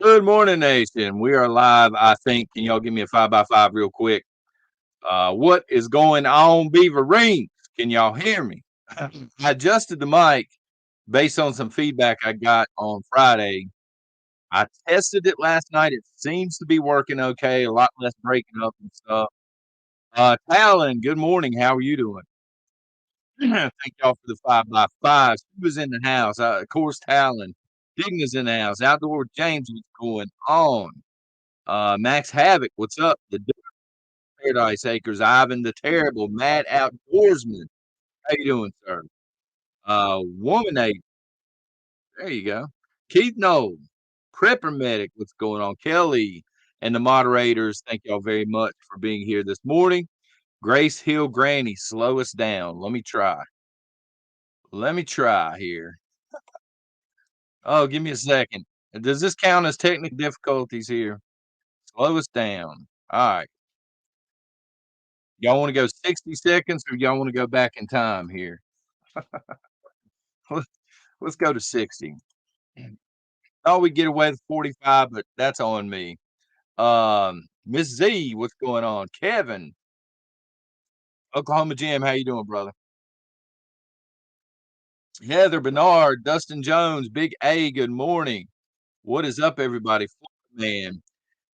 Good morning, nation. We are live, I think. Can y'all give me a 5x5 real quick? What is going on, Beaver Rings? Can y'all hear me? I adjusted the mic based on some feedback I got on Friday. I tested it last night. It seems to be working okay, a lot less breaking up and stuff. Talon, good morning. How are you doing? Thank y'all for the 5x5s. Who was in the house? Of course, Talon. Digna's in the house. Outdoor James, what's going on? Max Havoc, what's up? The Paradise Acres, Ivan the Terrible, Mad Outdoorsman. How you doing, sir? Womanate, there you go. Keith Knoll, Prepper Medic, what's going on? Kelly and the moderators, thank y'all very much for being here this morning. Grace Hill Granny, slow us down. Let me try. Let me try here. Oh, give me a second. Does this count as technical difficulties here? Slow us down. All right. Y'all want to go 60 seconds or y'all want to go back in time here? Let's go to 60. Oh, we get away with 45, but that's on me. Miss Z, what's going on? Kevin, Oklahoma Jim, how you doing, brother? Heather Bernard, Dustin Jones, Big A, good morning. What is up, everybody? Man.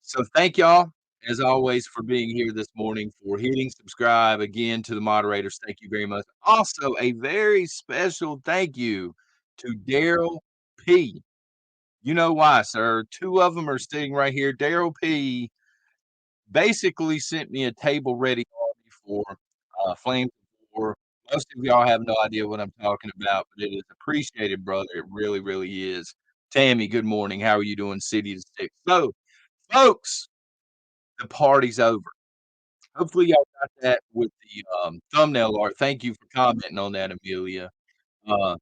So thank y'all, as always, for being here this morning, for hitting subscribe again to the moderators. Thank you very much. Also, a very special thank you to Daryl P. You know why, sir? Two of them are sitting right here. Daryl P basically sent me a table ready for Flame for. Most of y'all have no idea what I'm talking about, but it is appreciated, brother. It really, really is. Tammy, good morning. How are you doing, City to Six? So, folks, the party's over. Hopefully, y'all got that with the thumbnail art. Thank you for commenting on that, Amelia. I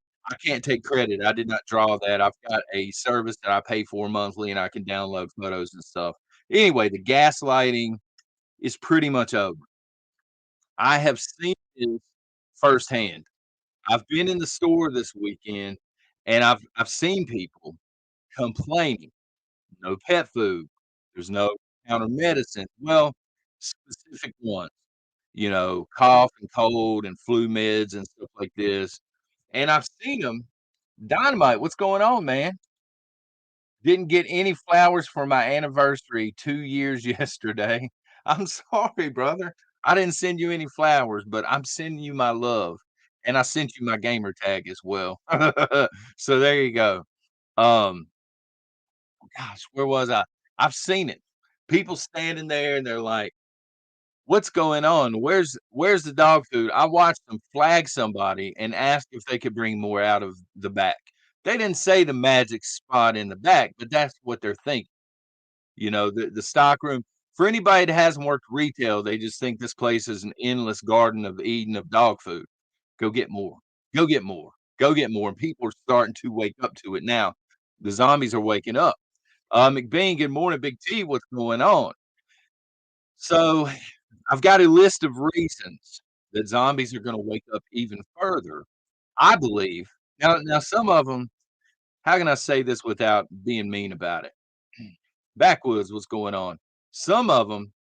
can't take credit. I did not draw that. I've got a service that I pay for monthly, and I can download photos and stuff. Anyway, the gaslighting is pretty much over. I have seen this firsthand. I've been in the store this weekend, and I've seen people complaining, no pet food, there's no counter medicine. Well, specific ones, cough and cold and flu meds and stuff like this. And I've seen them. Dynamite, what's going on, man? Didn't get any flowers for my anniversary 2 years yesterday. I'm sorry, brother. I didn't send you any flowers, but I'm sending you my love, and I sent you my gamer tag as well. So there you go. Um, Gosh, where was I? I've seen it. People standing there and they're like, "What's going on? Where's the dog food?" I watched them flag somebody and ask if they could bring more out of the back. They didn't say the magic spot in the back, but that's what they're thinking. The stock room. For anybody that hasn't worked retail, they just think this place is an endless garden of Eden of dog food. Go get more. Go get more. Go get more. And people are starting to wake up to it now. The zombies are waking up. McBean, good morning, Big T. What's going on? So I've got a list of reasons that zombies are going to wake up even further. I believe. Now, some of them, how can I say this without being mean about it? Backwoods, what's going on? Some of them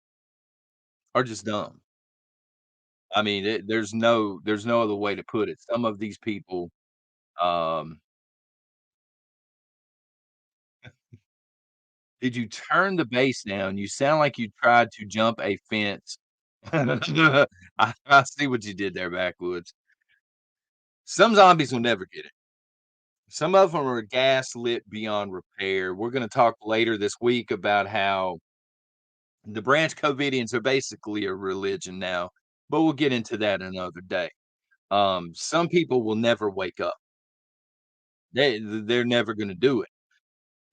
are just dumb. I mean, there's no other way to put it. Some of these people, um, did you turn the bass down? You sound like you tried to jump a fence. I see what you did there, Backwoods. Some zombies will never get it. Some of them are gaslit beyond repair. We're gonna talk later this week about how the Branch Covidians are basically a religion now, but we'll get into that another day. Some people will never wake up. They're never gonna do it.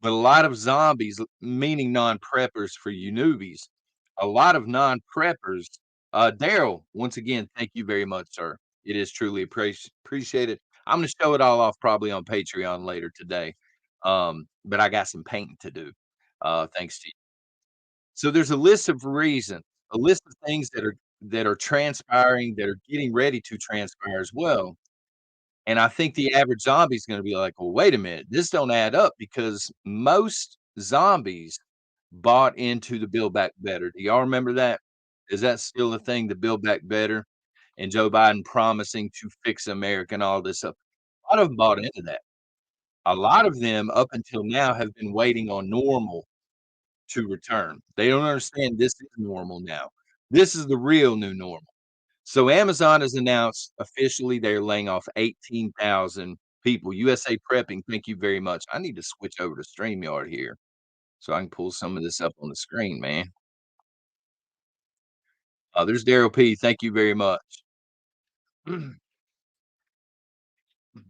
But a lot of zombies, meaning non-preppers for you newbies, a lot of non-preppers, Daryl, once again, thank you very much, sir. It is truly appreciated. I'm gonna show it all off probably on Patreon later today. But I got some painting to do. Thanks to you. So there's a list of reasons, a list of things that are transpiring, that are getting ready to transpire as well. And I think the average zombie is gonna be like, "Well, wait a minute, this don't add up," because most zombies bought into the Build Back Better. Do y'all remember that? Is that still a thing, the Build Back Better? And Joe Biden promising to fix America and all this stuff. A lot of them bought into that. A lot of them, up until now, have been waiting on normal to return. They don't understand this is normal now. This is the real new normal. So Amazon has announced officially they're laying off 18,000 people. USA Prepping, thank you very much. I need to switch over to StreamYard here so I can pull some of this up on the screen, man. There's Daryl P. Thank you very much.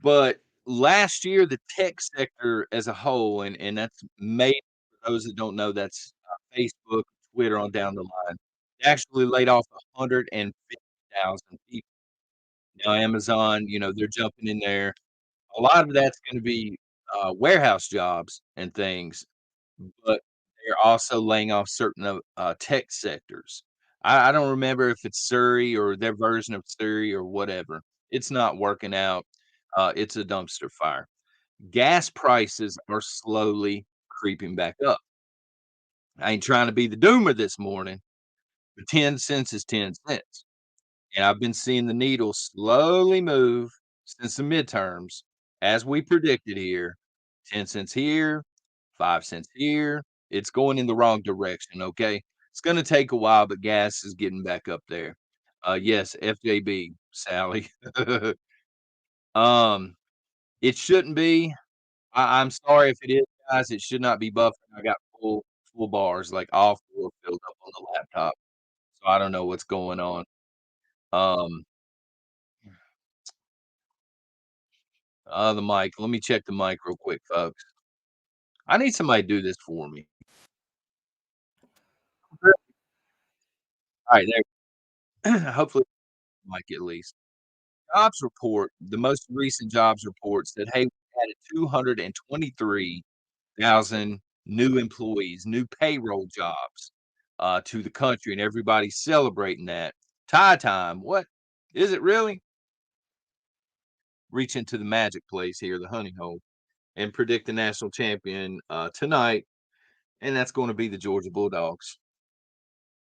But last year, the tech sector as a whole, and that's made for those that don't know, that's Facebook, Twitter on down the line, they actually laid off 150,000 people. Now, Amazon, they're jumping in there. A lot of that's gonna be, warehouse jobs and things, but they're also laying off certain of, tech sectors. I don't remember if it's Surrey or their version of Surrey or whatever. It's not working out. It's a dumpster fire. Gas prices are slowly creeping back up. I ain't trying to be the doomer this morning, but 10 cents is 10 cents. And I've been seeing the needle slowly move since the midterms, as we predicted here. 10 cents here, 5 cents here. It's going in the wrong direction, okay? It's gonna take a while, but gas is getting back up there. Yes, FJB, Sally. Um, it shouldn't be. I'm sorry if it is, guys. It should not be buffering. I got full bars, like all 4 filled up on the laptop, so I don't know what's going on. Um the mic. Let me check the mic real quick, folks. I need somebody to do this for me. Alright, there. Hopefully, mic at least. Jobs report, the most recent jobs report said, "Hey, we added 223,000 new employees, new payroll jobs, to the country," and everybody's celebrating that. Tie time, what? Is it really? Reach into the magic place here, the honey hole, and predict the national champion, tonight, and that's gonna be the Georgia Bulldogs.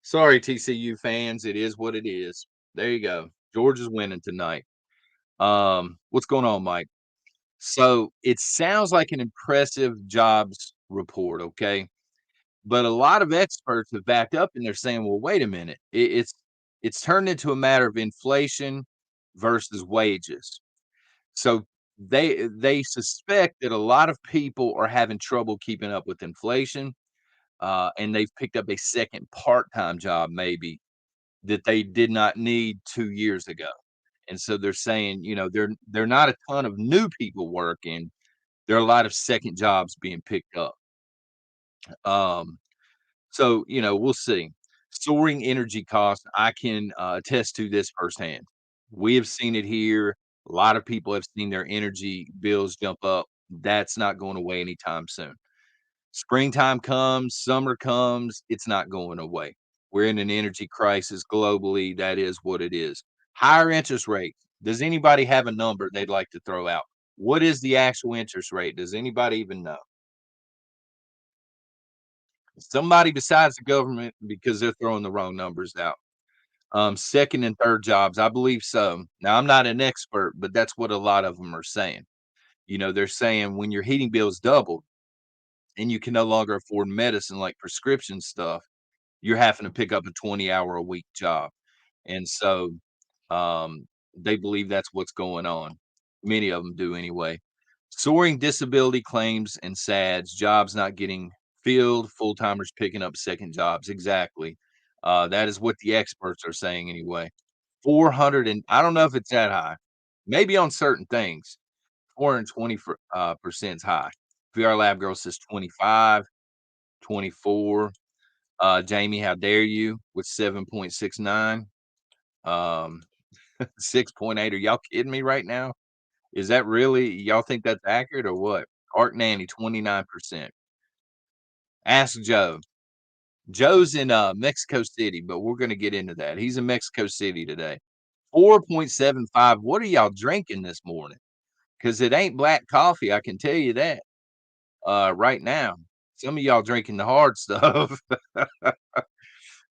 Sorry, TCU fans, it is what it is. There you go. Georgia's winning tonight. What's going on, Mike? So it sounds like an impressive jobs report, okay? But a lot of experts have backed up and they're saying, well, wait a minute. It's turned into a matter of inflation versus wages. So they suspect that a lot of people are having trouble keeping up with inflation, and they've picked up a second part-time job maybe that they did not need 2 years ago. And so they're saying, they're not a ton of new people working. There are a lot of second jobs being picked up. Um, so, we'll see. Soaring energy costs, I can attest to this firsthand. We have seen it here. A lot of people have seen their energy bills jump up. That's not going away anytime soon. Springtime comes, summer comes, it's not going away. We're in an energy crisis globally. That is what it is. Higher interest rates. Does anybody have a number they'd like to throw out? What is the actual interest rate? Does anybody even know? Somebody besides the government because they're throwing the wrong numbers out. Second and third jobs, I believe so. Now, I'm not an expert, but that's what a lot of them are saying. They're saying when your heating bills double and you can no longer afford medicine like prescription stuff, you're having to pick up a 20-hour a week job. And so they believe that's what's going on. Many of them do anyway. Soaring disability claims and SADS, jobs not getting filled, full timers picking up second jobs. Exactly. That is what the experts are saying anyway. 400 and I don't know if it's that high. Maybe on certain things, 420 for percent's high. VR Lab Girl says 25, 24. Jamie, how dare you with 7.69. Um, 6.8. Are y'all kidding me right now? Is that really y'all think that's accurate or what? Art Nanny, 29%. Ask Joe. Joe's in Mexico City, but we're gonna get into that. He's in Mexico City today. 4.75. What are y'all drinking this morning? Because it ain't black coffee, I can tell you that right now. Some of y'all drinking the hard stuff.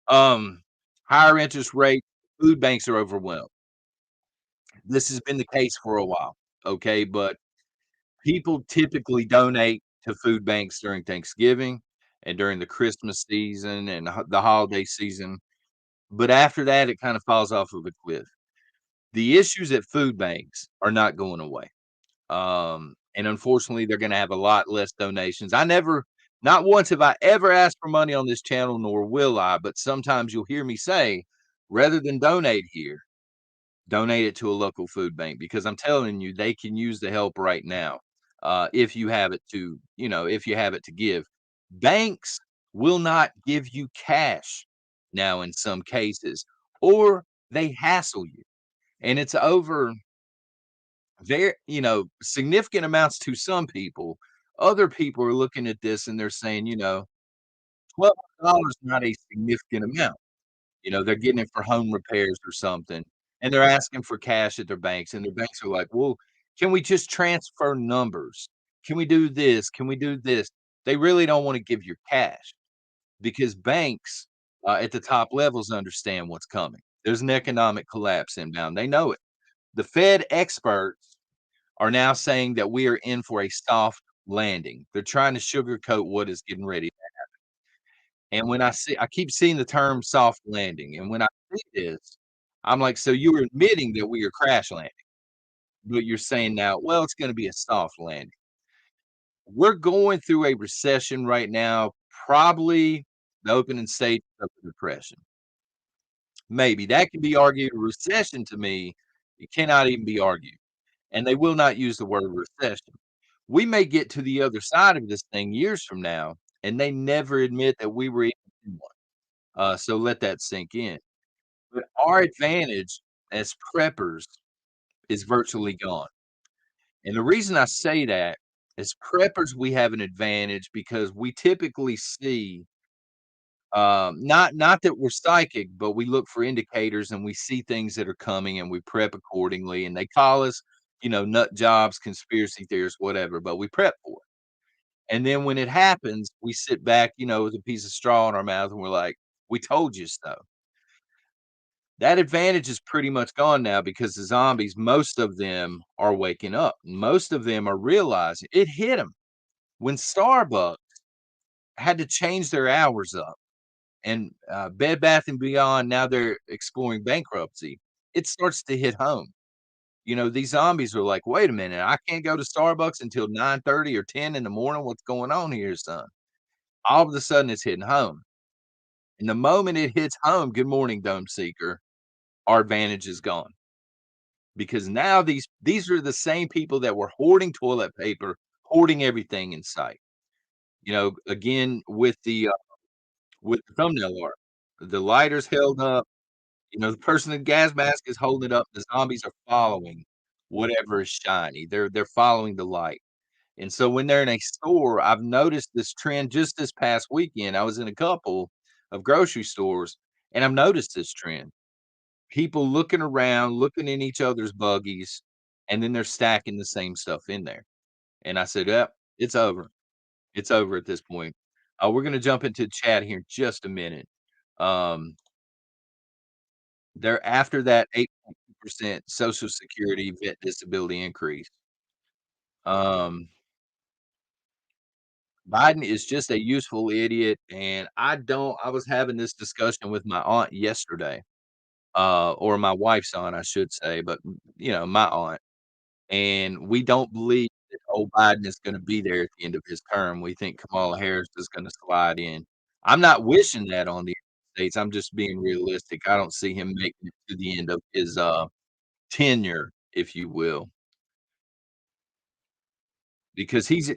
um, Higher interest rate, food banks are overwhelmed. This has been the case for a while, okay? But people typically donate to food banks during Thanksgiving and during the Christmas season and the holiday season. But after that, it kind of falls off of a cliff. The issues at food banks are not going away. And unfortunately, they're going to have a lot less donations. Not once have I ever asked for money on this channel, nor will I. But sometimes you'll hear me say, rather than donate here, donate it to a local food bank because I'm telling you, they can use the help right now. If you have it to, if you have it to give. Banks will not give you cash now in some cases, or they hassle you. And it's over very, significant amounts to some people. Other people are looking at this and they're saying, $1,200 not a significant amount. They're getting it for home repairs or something, and they're asking for cash at their banks, and their banks are like, "Well, can we just transfer numbers? Can we do this? Can we do this?" They really don't wanna give you cash because banks, at the top levels understand what's coming. There's an economic collapse inbound, they know it. The Fed experts are now saying that we are in for a soft landing. They're trying to sugarcoat what is getting ready. And when I keep seeing the term soft landing, and when I see this, I'm like, "So you're admitting that we are crash landing, but you're saying now, well, it's gonna be a soft landing." We're going through a recession right now, probably the opening stage of a depression. Maybe that can be argued. A recession to me, it cannot even be argued, and they will not use the word recession. We may get to the other side of this thing years from now, and they never admit that we were even in one. So let that sink in. But our advantage as preppers is virtually gone. And the reason I say that as preppers, we have an advantage because we typically see, not that we're psychic, but we look for indicators and we see things that are coming and we prep accordingly. And they call us, nut jobs, conspiracy theorists, whatever, but we prep for it. And then when it happens, we sit back, with a piece of straw in our mouth and we're like, we told you so. That advantage is pretty much gone now because the zombies, most of them are waking up. Most of them are realizing it hit them when Starbucks had to change their hours up and Bed Bath and Beyond, now they're exploring bankruptcy. It starts to hit home. These zombies are like, wait a minute, I can't go to Starbucks until 9:30 or 10 in the morning. What's going on here, son? All of a sudden it's hitting home. And the moment it hits home, good morning, Dome Seeker, our advantage is gone. Because now these are the same people that were hoarding toilet paper, hoarding everything in sight. Again, with the thumbnail art, the lighter's held up, the person in gas mask is holding it up, the zombies are following whatever is shiny. They're following the light. And so when they're in a store, I've noticed this trend just this past weekend. I was in a couple of grocery stores, and I've noticed this trend. People looking around, looking in each other's buggies, and then they're stacking the same stuff in there. And I said, "Yep, it's over. It's over at this point." We're gonna jump into chat here in just a minute. Um, they're after that 8% Social Security vet disability increase. Um, Biden is just a useful idiot, and I was having this discussion with my aunt yesterday, or my wife's aunt, I should say, but my aunt. And we don't believe that old Biden is gonna be there at the end of his term. We think Kamala Harris is gonna slide in. I'm not wishing that on the States. I'm just being realistic. I don't see him making it to the end of his, tenure, if you will, because he's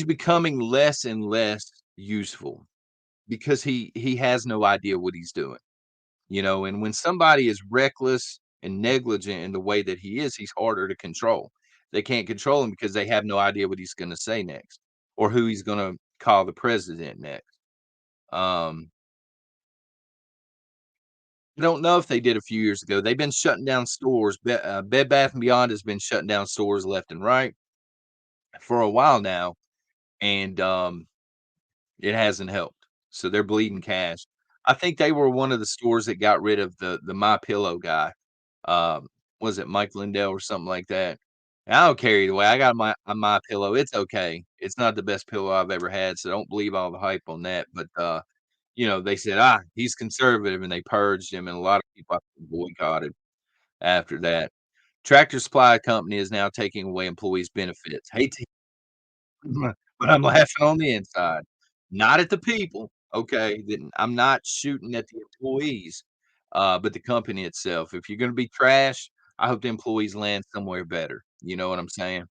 becoming less and less useful because he has no idea what he's doing, and when somebody is reckless and negligent in the way that he is, he's harder to control. They can't control him because they have no idea what he's gonna say next or who he's gonna call the president next. Um, I don't know if they did a few years ago. They've been shutting down stores. Bed Bath& and Beyond has been shutting down stores left and right for a while now, and, it hasn't helped. So they're bleeding cash. I think they were one of the stores that got rid of the My Pillow guy. Um, was it Mike Lindell or something like that? I don't care either way. I got my pillow. It's okay. It's not the best pillow I've ever had, so don't believe all the hype on that. But they said, he's conservative, and they purged him, and a lot of people I think boycotted after that. Tractor Supply Company is now taking away employees' benefits. Hate to but I'm laughing on the inside, not at the people, okay? Then I'm not shooting at the employees, but the company itself. If you're gonna be trash, I hope the employees land somewhere better. You know what I'm saying?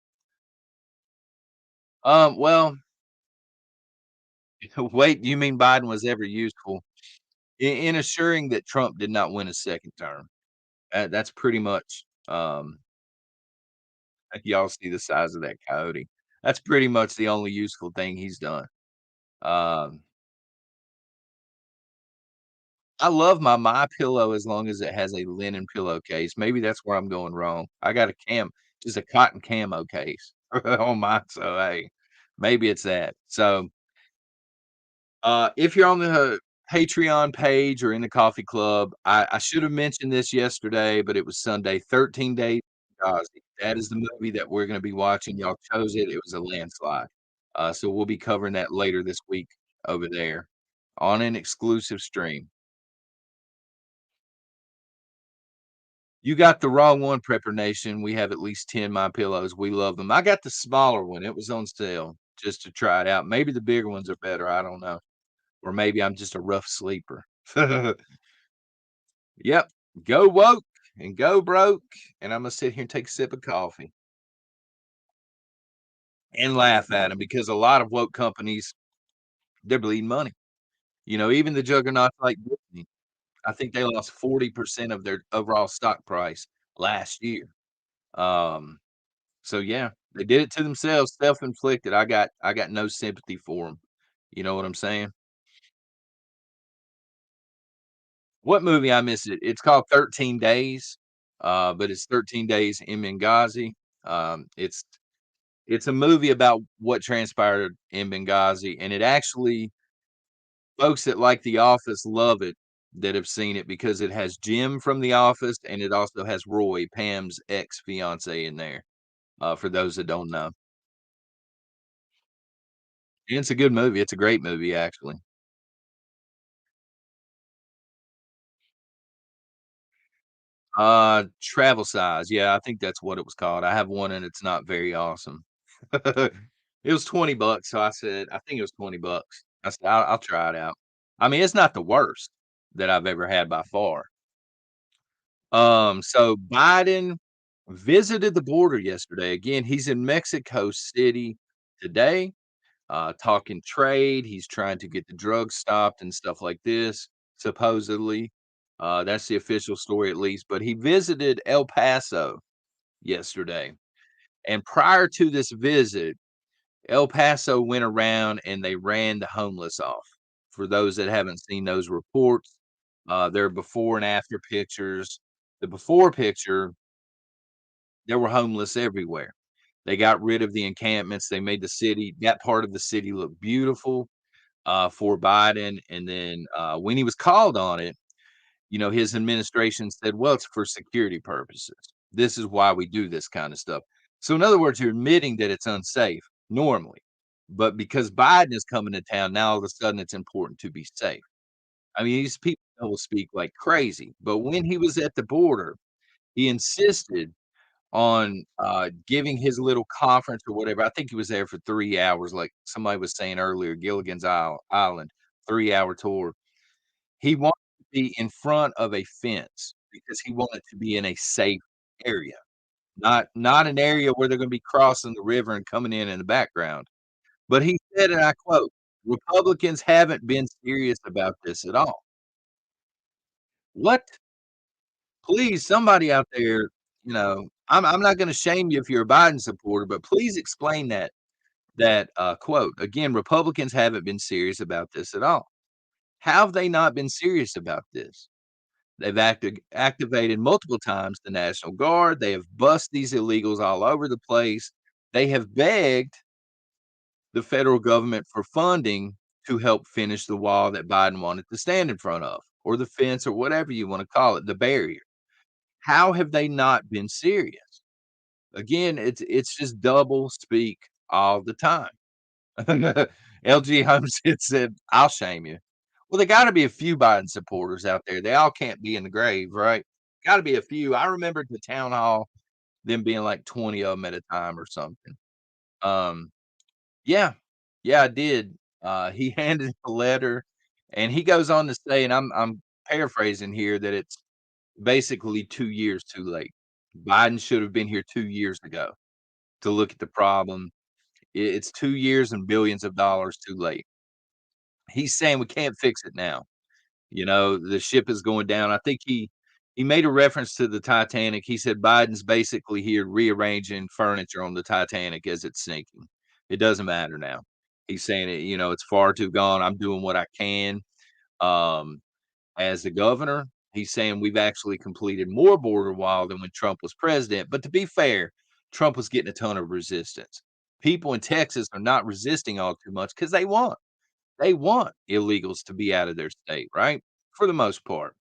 Well, wait, you mean Biden was ever useful? In assuring that Trump did not win a second term. That's pretty much, like y'all see the size of that coyote. That's pretty much the only useful thing he's done. Um I love my pillow as long as it has a linen pillowcase. Maybe that's where I'm going wrong. I got just a cotton camo case on mine, so, hey, maybe it's that. So, if you're on the Patreon page or in the coffee club, I should have mentioned this yesterday, but it was Sunday, 13 Days of Benghazi. That is the movie that we're gonna be watching. Y'all chose it. It was a landslide. So we'll be covering that later this week over there on an exclusive stream. You got the wrong one, Prepper Nation. We have at least 10 My Pillows. We love them. I got the smaller one. It was on sale just to try it out. Maybe the bigger ones are better. I don't know. Or maybe I'm just a rough sleeper. Yep. Go woke and go broke. And I'm going to sit here and take a sip of coffee and laugh at them because a lot of woke companies, they're bleeding money. Even the juggernauts like Disney, I think they lost 40% of their overall stock price last year. Um, So, yeah, they did it to themselves, self-inflicted. I got no sympathy for them. You know what I'm saying? What movie I missed it? It's called 13 Days, but it's 13 Days in Benghazi. It's a movie about what transpired in Benghazi, and it actually folks that like The Office love it that have seen it because it has Jim from The Office, and it also has Roy, Pam's ex-fiancé in there, for those that don't know. And it's a good movie. It's a great movie, actually. Travel size, yeah, I think that's what it was called. I have one and it's not very awesome. It was 20 bucks, so I think it was 20 bucks. I said, "I'll try it out." I mean, it's not the worst that I've ever had by far. So Biden visited the border yesterday. Again, he's in Mexico City today, talking trade. He's trying to get the drugs stopped and stuff like this, supposedly. That's the official story, at least. But he visited El Paso yesterday. And prior to this visit, El Paso went around and they ran the homeless off. For those that haven't seen those reports, there are before and after pictures. The before picture, there were homeless everywhere. They got rid of the encampments. They made that part of the city look beautiful for Biden. And then when he was called on it, his administration said, well, it's for security purposes. This is why we do this kind of stuff. So, in other words, you're admitting that it's unsafe normally. But because Biden is coming to town, now all of a sudden it's important to be safe. I mean, these people will speak like crazy. But when he was at the border, he insisted on giving his little conference or whatever. I think he was there for 3 hours, like somebody was saying earlier, Island, 3 hour tour. He wanted to be in front of a fence because he wanted to be in a safe area, not an area where they're gonna be crossing the river and coming in the background. But he said, and I quote, "Republicans haven't been serious about this at all." What? Please, somebody out there, I'm not gonna shame you if you're a Biden supporter, but please explain that quote. Again, Republicans haven't been serious about this at all. How have they not been serious about this? They've activated multiple times the National Guard. They have bussed these illegals all over the place. They have begged the federal government for funding to help finish the wall that Biden wanted to stand in front of, or the fence, or whatever you want to call it, the barrier. How have they not been serious? Again, it's just double speak all the time. LG Holmes had said, "I'll shame you." Well, there got to be a few Biden supporters out there. They all can't be in the grave, right? Got to be a few. I remember at the town hall, them being like 20 of them at a time or something. Um, yeah, yeah, I did. He handed a letter, and he goes on to say, and I'm paraphrasing here, that it's basically 2 years too late. Biden should have been here 2 years ago to look at the problem. It's 2 years and billions of dollars too late. He's saying we can't fix it now. The ship is going down. I think he made a reference to the Titanic. He said Biden's basically here rearranging furniture on the Titanic as it's sinking. It doesn't matter now. He's saying it's far too gone. I'm doing what I can. Um, as the governor, he's saying we've actually completed more border wall than when Trump was president. But to be fair, Trump was getting a ton of resistance. People in Texas are not resisting all too much because they want illegals to be out of their state, right? For the most part.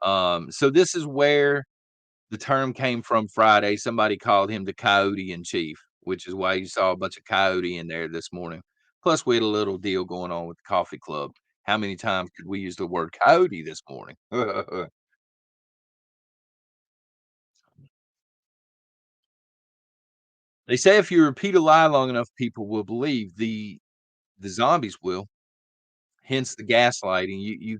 So this is where the term came from Friday. Somebody called him the coyote in chief, which is why you saw a bunch of coyote in there this morning. Plus, we had a little deal going on with the coffee club. How many times could we use the word coyote this morning? They say if you repeat a lie long enough, people will believe. The zombies will. Hence the gaslighting. You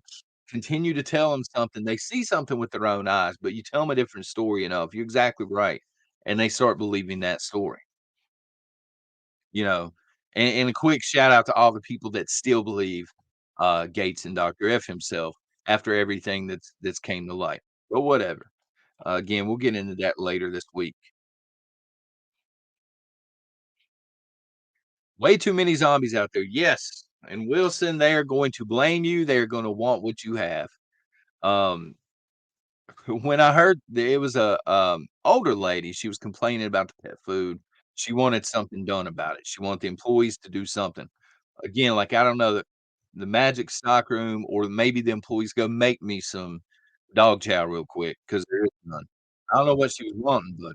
continue to tell them something. They see something with their own eyes, but you tell them a different story enough. You're exactly right, and they start believing that story. You know, and a quick shout out to all the people that still believe Gates and Dr. F himself after everything that's came to light. But whatever. Again, we'll get into that later this week. Way too many zombies out there. Yes. And Wilson, they are going to blame you. They're going to want what you have. Um, when I heard that it was a older lady, she was complaining about the pet food. She wanted something done about it. She wanted the employees to do something. Again, like, I don't know, the magic stock room, or maybe the employees go make me some dog chow real quick because there is none. I don't know what she was wanting, but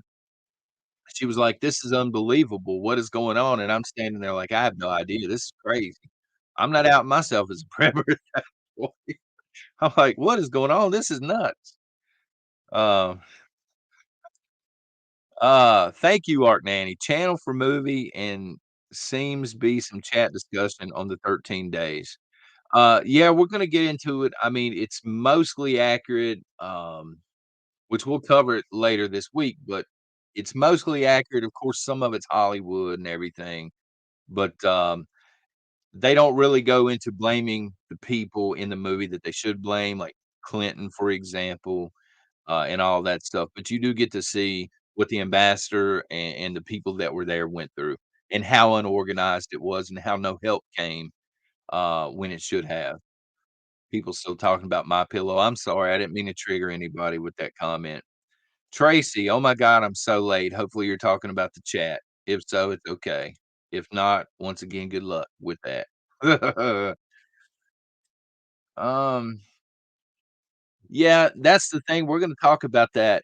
she was like, "This is unbelievable. What is going on?" And I'm standing there like, "I have no idea. This is crazy." I'm not outing myself as a prepper at that point. I'm like, "What is going on? This is nuts." Um, thank you, Art Nanny. Channel for movie and seems be some chat discussion on the 13 days. Yeah, we're gonna get into it. I mean, it's mostly accurate, which we'll cover it later this week, but it's mostly accurate. Of course, some of it's Hollywood and everything, but they don't really go into blaming the people in the movie that they should blame, like Clinton, for example, and all that stuff. But you do get to see what the ambassador and the people that were there went through, and how unorganized it was, and how no help came when it should have. People still talking about My Pillow. I'm sorry, I didn't mean to trigger anybody with that comment. Tracy, oh my God, I'm so late. Hopefully, you're talking about the chat. If so, it's okay. If not, once again, good luck with that. um, yeah, that's the thing. We're going to talk about that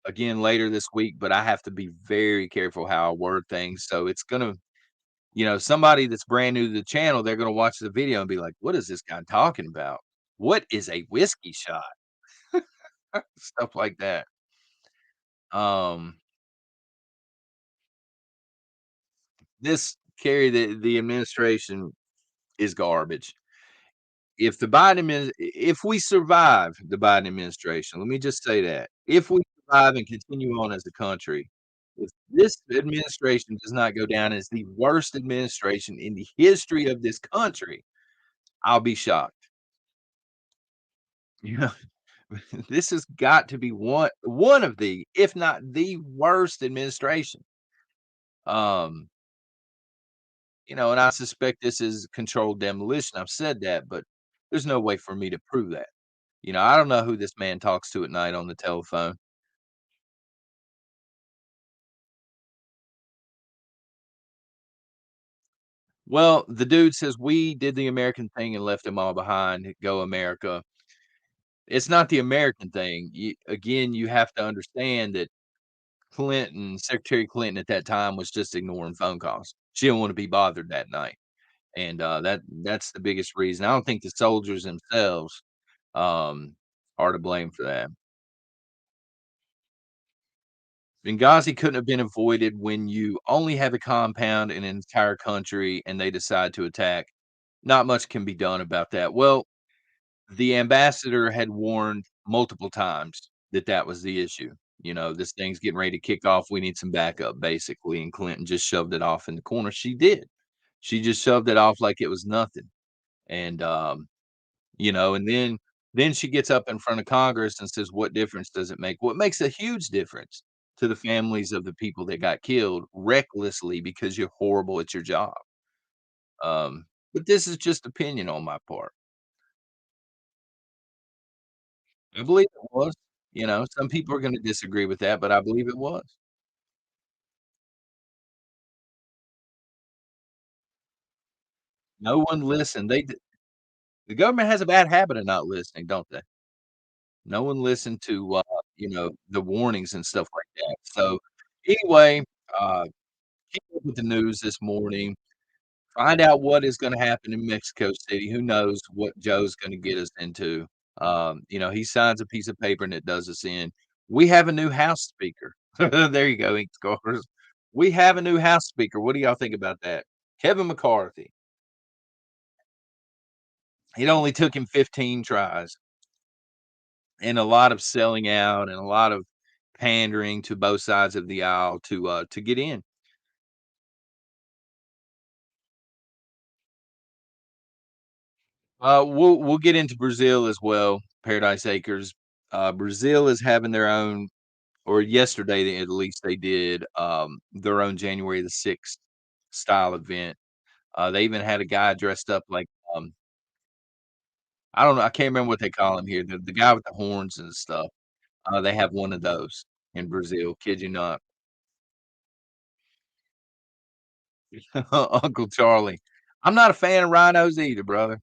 again later this week, but I have to be very careful how I word things. So it's going to, somebody that's brand new to the channel, they're going to watch the video and be like, what is this guy talking about? What is a whiskey shot? Stuff like that. Um, this Carrie, the administration is garbage. if the if we survive the Biden administration, let me just say that. If we survive and continue on as a country, if this administration does not go down as the worst administration in the history of this country, I'll be shocked. You know, this has got to be one of the, if not the worst administration. Um, and I suspect this is controlled demolition. I've said that, but there's no way for me to prove that. I don't know who this man talks to at night on the telephone. Well, the dude says we did the American thing and left them all behind. Go America. It's not the American thing. Again, you have to understand that Secretary Clinton at that time was just ignoring phone calls. She didn't want to be bothered that night. And that's the biggest reason. I don't think the soldiers themselves um, are to blame for that. Benghazi couldn't have been avoided when you only have a compound in an entire country and they decide to attack. Not much can be done about that. Well, the ambassador had warned multiple times that that was the issue. This thing's getting ready to kick off. We need some backup, basically. And Clinton just shoved it off in the corner. She did. She just shoved it off like it was nothing. And and then she gets up in front of Congress and says, "What difference does it make?" Well, it makes a huge difference to the families of the people that got killed recklessly because you're horrible at your job. But this is just opinion on my part. I believe it was. Some people are gonna disagree with that, but I believe it was. No one listened. The government has a bad habit of not listening, don't they? No one listened to, the warnings and stuff like that. So, anyway, uh, keep up with the news this morning. Find out what is gonna happen in Mexico City. Who knows what Joe's gonna get us into. He signs a piece of paper and it does us in. We have a new House Speaker. There you go, ink scores. We have a new House Speaker. What do y'all think about that? Kevin McCarthy. It only took him 15 tries and a lot of selling out and a lot of pandering to both sides of the aisle to get in. We'll get into Brazil as well, Paradise Acres. Brazil is having their own, or yesterday at least they did, their own January the 6th style event. They even had a guy dressed up like, I don't know, I can't remember what they call him here, the guy with the horns and stuff. They have one of those in Brazil, kid you not. Uncle Charlie. I'm not a fan of rhinos either, brother.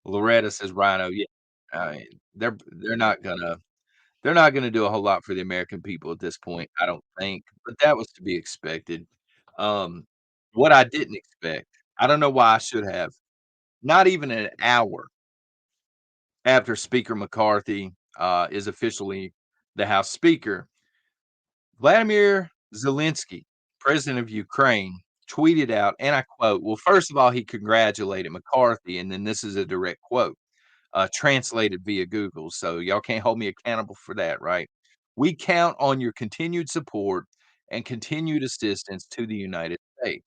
Loretta says rhino, yeah. I mean, they're not gonna do a whole lot for the American people at this point, I don't think, but that was to be expected. Um, what I didn't expect, I don't know why I should have, not even an hour after Speaker McCarthy, is officially the House Speaker, Vladimir Zelensky, president of Ukraine, tweeted out, and I quote, well, first of all, he congratulated McCarthy, and then this is a direct quote, translated via Google. So y'all can't hold me accountable for that, right? We count on your continued support and continued assistance to the United States,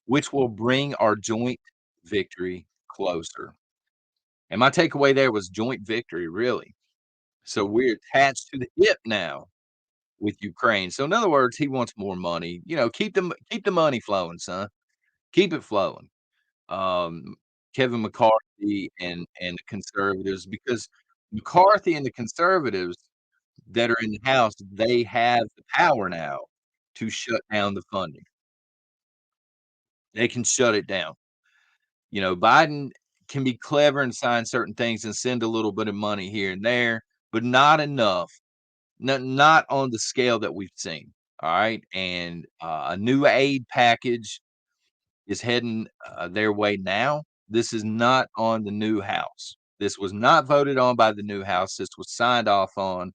which will bring our joint victory closer. And my takeaway there was joint victory, really. So we're attached to the hip now with Ukraine. So in other words, he wants more money. Keep the money flowing, son. Keep it flowing. Um, Kevin McCarthy and the conservatives, because McCarthy and the conservatives that are in the House, they have the power now to shut down the funding. They can shut it down. Biden can be clever and sign certain things and send a little bit of money here and there, but not enough. Not on the scale that we've seen. All right. And a new aid package is heading their way now. This is not on the new House. This was not voted on by the new House. This was signed off on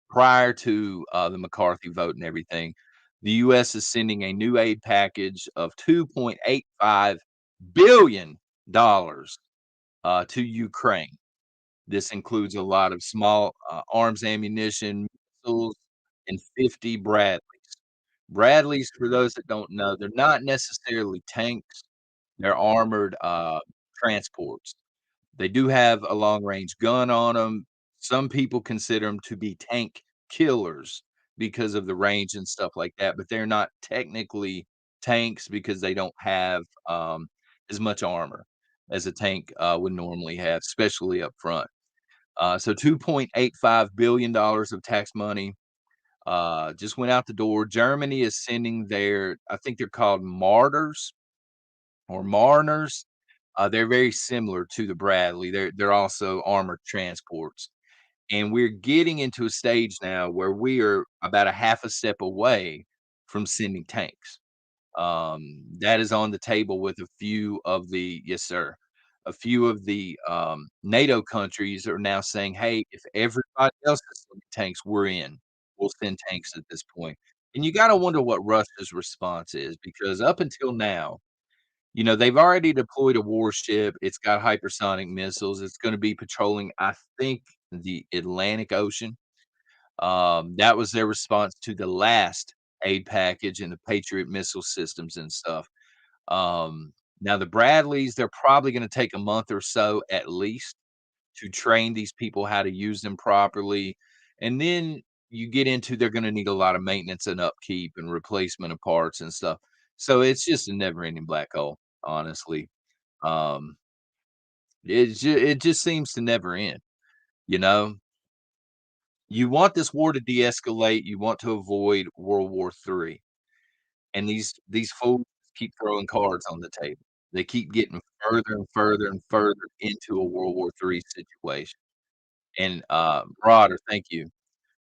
prior to the McCarthy vote and everything. The U.S. is sending a new aid package of $2.85 billion to Ukraine. This includes a lot of small arms ammunition, missiles, and 50 Bradleys. Bradleys, for those that don't know, they're not necessarily tanks. They're armored transports. They do have a long range gun on them. Some people consider them to be tank killers because of the range and stuff like that, but they're not technically tanks because they don't have as much armor as a tank would normally have, especially up front. So $2.85 billion of tax money just went out the door. Germany is sending their, I think they're called martyrs or mariners. They're very similar to the Bradley. They're also armored transports, and we're getting into a stage now where we are about a half a step away from sending tanks. That is on the table with a few of the yes, sir. A few of the NATO countries are now saying, "Hey, if everybody else is sending tanks, we're in. We'll send tanks at this point." And you got to wonder what Russia's response is because up until now, they've already deployed a warship. It's got hypersonic missiles. It's going to be patrolling, I think, the Atlantic Ocean. That was their response to the last aid package and the Patriot missile systems and stuff. Now, the Bradleys, they're probably going to take a month or so at least to train these people how to use them properly. And then you get into they're going to need a lot of maintenance and upkeep and replacement of parts and stuff. So it's just a never ending black hole, honestly. Um, it just seems to never end. You know, you want this war to de-escalate. You want to avoid World War III, and these fools keep throwing cards on the table. They keep getting further and further and further into a World War III situation. And Broader, thank you.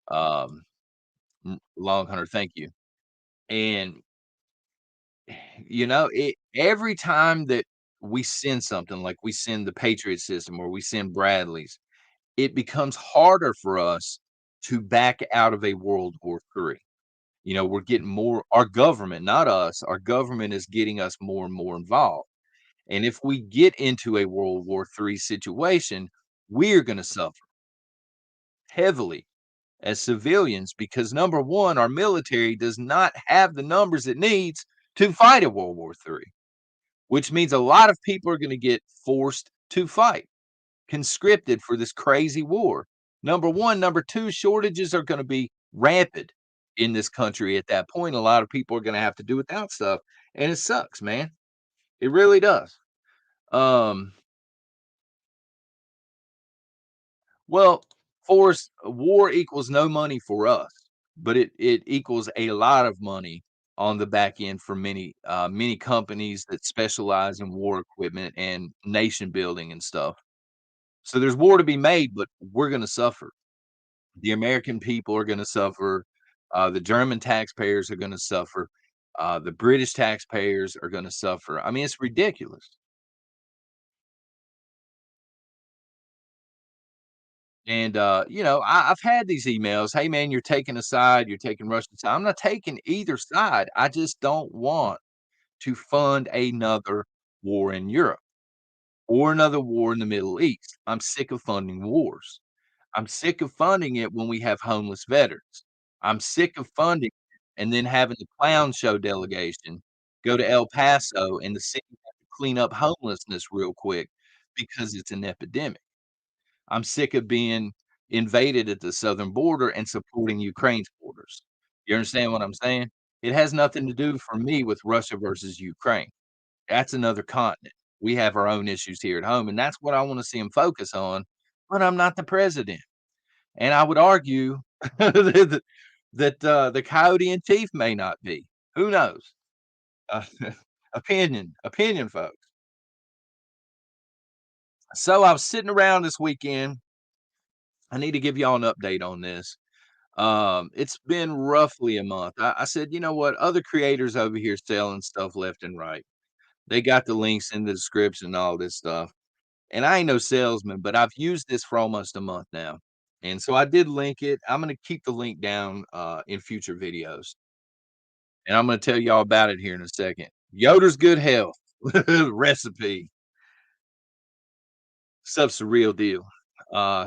Um, Long Hunter, thank you. And every time that we send something like we send the Patriot system or we send Bradleys, it becomes harder for us to back out of a World War III. We're getting more our government, not us, our government is getting us more and more involved. And if we get into a World War III situation, we're going to suffer heavily as civilians because number one, our military does not have the numbers it needs to fight a World War III, which means a lot of people are going to get forced to fight, conscripted for this crazy war. Number one. Number two, shortages are going to be rampant in this country at that point. A lot of people are going to have to do without stuff. And it sucks, man. It really does. Um, well, force war equals no money for us, but it equals a lot of money on the back end for many companies that specialize in war equipment and nation building and stuff. So there's war to be made, but we're going to suffer. The American people are gonna suffer, the German taxpayers are gonna suffer, the British taxpayers are gonna suffer. I mean, it's ridiculous. And, I've had these emails, "Hey, man, you're taking a side, you're taking Russian side." I'm not taking either side. I just don't want to fund another war in Europe or another war in the Middle East. I'm sick of funding wars. I'm sick of funding it when we have homeless veterans. I'm sick of funding it and then having the clown show delegation go to El Paso and the city have to clean up homelessness real quick because it's an epidemic. I'm sick of being invaded at the southern border and supporting Ukraine's borders. You understand what I'm saying? It has nothing to do for me with Russia versus Ukraine. That's another continent. We have our own issues here at home, and that's what I wanna see see them focus on, but I'm not the president. And I would argue that the coyote in chief may not be. Who knows? Uh, opinion, folks. So I was sitting around this weekend. I need to give y'all an update on this. It's been roughly a month. I said, you know what? Other creators over here selling stuff left and right. They got the links in the description and all this stuff. And I ain't no salesman, but I've used this for almost a month now. And so I did link it. I'm gonna keep the link down in future videos. And I'm gonna tell y'all about it here in a second. Yoder's Good Health recipe. Stuff's the real deal.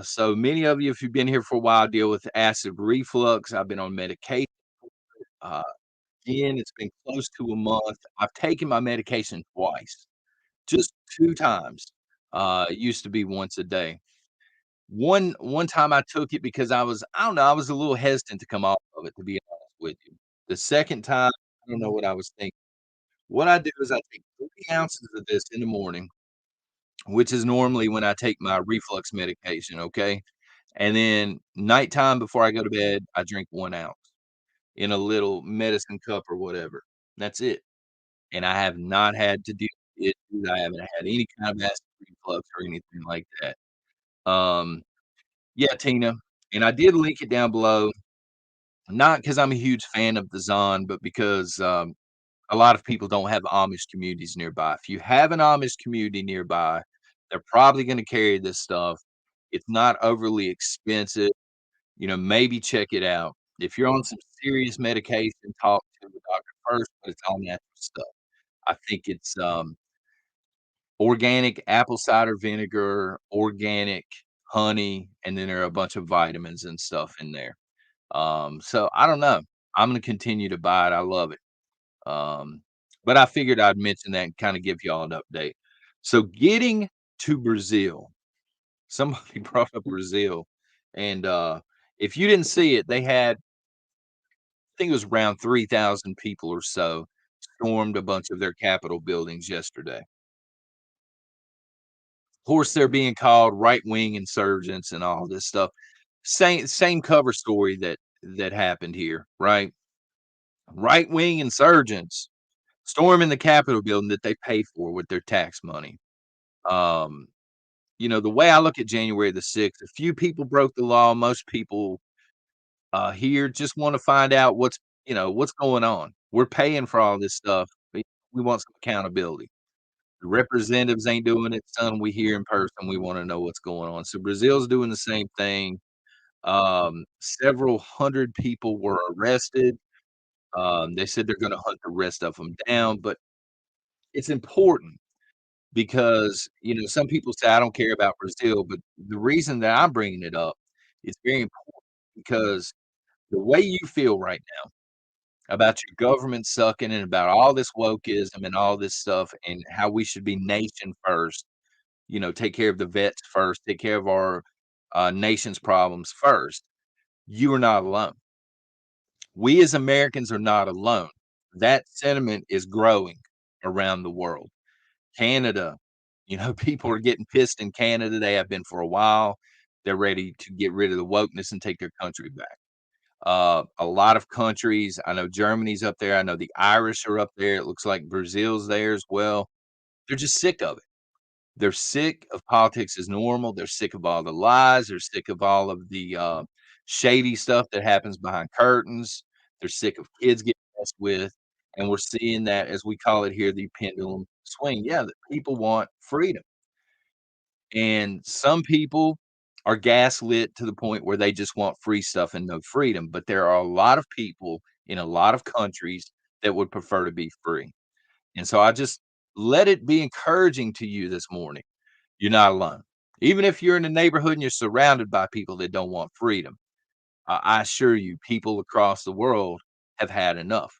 So many of you, if you've been here for a while, deal with acid reflux. I've been on medication. Uh, Again, it's been close to a month. I've taken my medication twice, just 2 times. It used to be once a day. One time I took it because I don't know, I was a little hesitant to come off of it, to be honest with you. The second time, I don't know what I was thinking. What I do is I take 3 ounces of this in the morning, which is normally when I take my reflux medication, okay? And then nighttime before I go to bed, I drink 1 ounce in a little medicine cup or whatever. That's it. And I have not had to deal with issues. I haven't had any kind of acid reflux or anything like that. Yeah, Tina, and I did link it down below, not because 'cause I'm a huge fan of the Zon, but because, a lot of people don't have Amish communities nearby. If you have an Amish community nearby, they're probably gonna carry this stuff. It's not overly expensive, maybe check it out. If you're on some serious medication, talk to the doctor first, but it's all natural stuff. I think it's, organic apple cider vinegar, organic honey, and then there are a bunch of vitamins and stuff in there. So I don't know. I'm gonna continue to buy it. I love it. Um, but I figured I'd mention that and kind of give y'all an update. So getting to Brazil, somebody brought up Brazil, and if you didn't see it, they had, I think it was around 3,000 people or so stormed a bunch of their Capitol buildings yesterday. Of course, they're being called right wing insurgents and all this stuff. Same cover story that happened here, right? Right wing insurgents storming the Capitol building that they pay for with their tax money. Um, the way I look at January the 6th, a few people broke the law. Most people here just want to find out what's going on. We're paying for all this stuff. We want some accountability. The representatives ain't doing it, son. We here in person. We want to know what's going on. So Brazil's doing the same thing. Several hundred people were arrested. They said they're going to hunt the rest of them down, but it's important because, some people say, "I don't care about Brazil," but the reason that I'm bringing it up is very important because the way you feel right now about your government sucking and about all this wokeism and all this stuff and how we should be nation first, take care of the vets first, take care of our, nation's problems first, you are not alone. We as Americans are not alone. That sentiment is growing around the world. Canada, people are getting pissed in Canada. They have been for a while. They're ready to get rid of the wokeness and take their country back. A lot of countries, I know Germany's up there. I know the Irish are up there. It looks like Brazil's there as well. They're just sick of it. They're sick of politics as normal. They're sick of all the lies. They're sick of all of the shady stuff that happens behind curtains. They're sick of kids getting messed with. And we're seeing that, as we call it here, the pendulum swing. Yeah, that people want freedom. And some people are gaslit to the point where they just want free stuff and no freedom. But there are a lot of people in a lot of countries that would prefer to be free. And so I just let it be encouraging to you this morning. You're not alone. Even if you're in a neighborhood and you're surrounded by people that don't want freedom, I assure you, people across the world have had enough.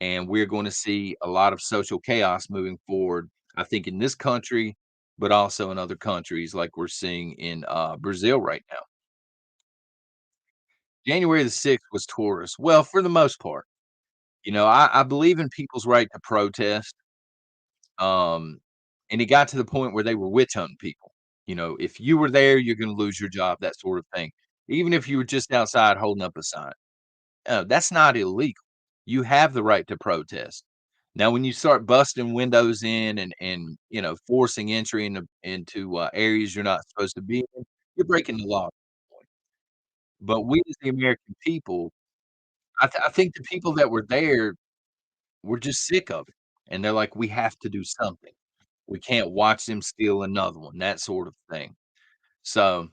And we're going to see a lot of social chaos moving forward, I think, in this country, but also in other countries like we're seeing in Brazil right now. January the 6th was tourists. Well, for the most part, I believe in people's right to protest. Um, and it got to the point where they were witch hunting people. If you were there, you're going to lose your job, that sort of thing. Even if you were just outside holding up a sign, that's not illegal. You have the right to protest. Now, when you start busting windows in and forcing entry into areas you're not supposed to be in, you're breaking the law. But we as the American people, I think the people that were there were just sick of it, and they're like, "We have to do something. We can't watch them steal another one," that sort of thing. So,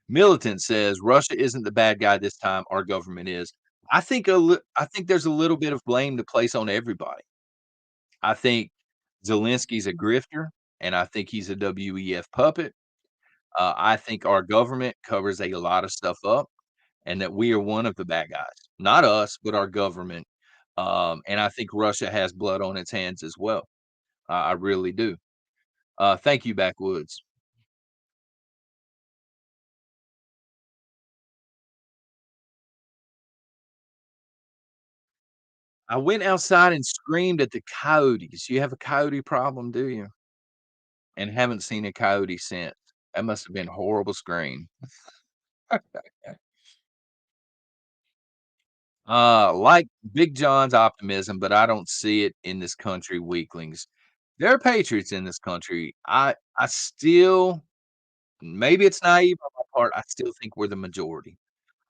Militant says, "Russia isn't the bad guy this time, our government is." I think there's a little bit of blame to place on everybody. I think Zelensky's a grifter. and I think he's a WEF puppet. I think our government covers a lot of stuff up, and that we are one of the bad guys. Not us, but our government. And I think Russia has blood on its hands as well. I really do. Thank you, Backwoods. I went outside and screamed at the coyotes. You have a coyote problem, do you? And haven't seen a coyote since. That must have been a horrible scream. Like Big John's optimism, but I don't see it in this country, weaklings. There are patriots in this country. I still, maybe it's naive on my part, I still think we're the majority.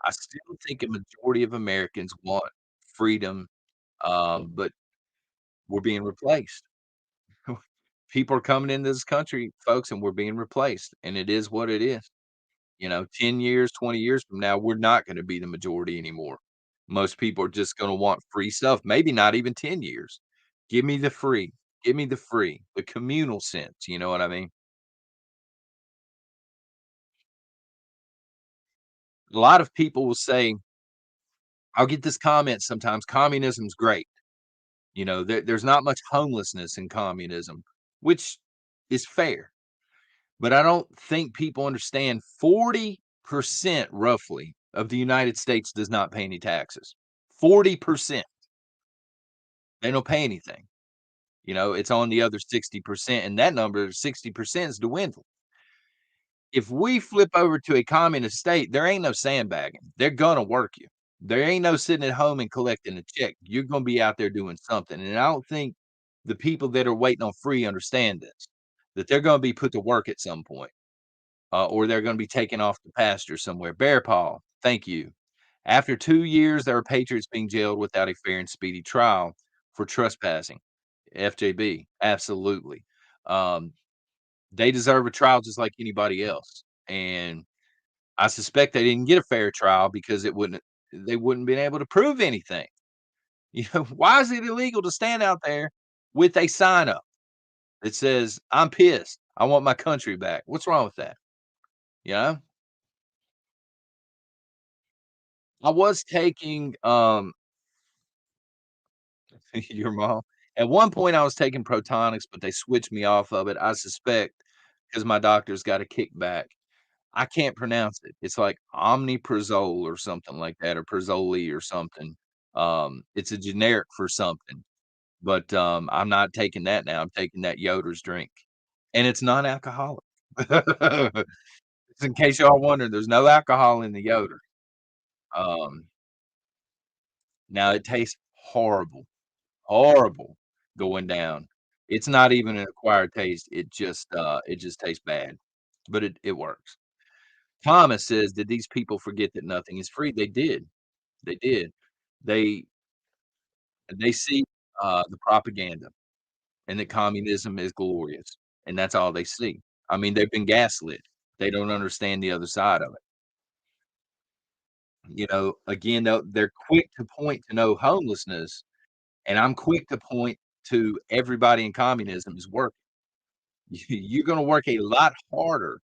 I still think a majority of Americans want freedom, but we're being replaced. People are coming into this country, folks, and we're being replaced, and it is what it is. 10 years, 20 years from now, we're not gonna be the majority anymore. Most people are just gonna want free stuff, maybe not even 10 years. Give me the free. Give me the free, the communal sense, you know what I mean? A lot of people will say, I'll get this comment sometimes, "Communism's great." There's not much homelessness in communism, which is fair. But I don't think people understand 40% roughly of the United States does not pay any taxes. 40%. They don't pay anything. It's on the other 60%, and that number, 60% is dwindling. If we flip over to a communist state, there ain't no sandbagging. They're gonna work you. There ain't no sitting at home and collecting a check. You're gonna be out there doing something. And I don't think the people that are waiting on free understand this, that they're gonna be put to work at some point. Or they're going to be taken off the pasture somewhere. Bear Paw, thank you. After 2 years, there are patriots being jailed without a fair and speedy trial for trespassing. FJB, absolutely. Um, they deserve a trial just like anybody else. And I suspect they didn't get a fair trial because they wouldn't been able to prove anything. Why is it illegal to stand out there with a sign up that says, I'm pissed. I want my country back? What's wrong with that? You know? I was taking, your mom? At one point, I was taking Protonics, but they switched me off of it, I suspect, because my doctor's got a kickback. I can't pronounce it. It's like omeprazole or something like that, or Prazoli or something. It's a generic for something, but, I'm not taking that now, I'm taking that Yoder's drink, and it's non-alcoholic. Just in case y'all wonder, there's no alcohol in the Yoder. Um, Now it tastes horrible. Horrible going down. It's not even an acquired taste. It just tastes bad, but it works. Thomas says, "Did these people forget that nothing is free?" They did. They did. They they see, the propaganda and that communism is glorious, and that's all they see. I mean, they've been gaslit. They don't understand the other side of it. Again, they're quick to point to no homelessness, and I'm quick to point to everybody in communism is working. You're gonna work a lot harder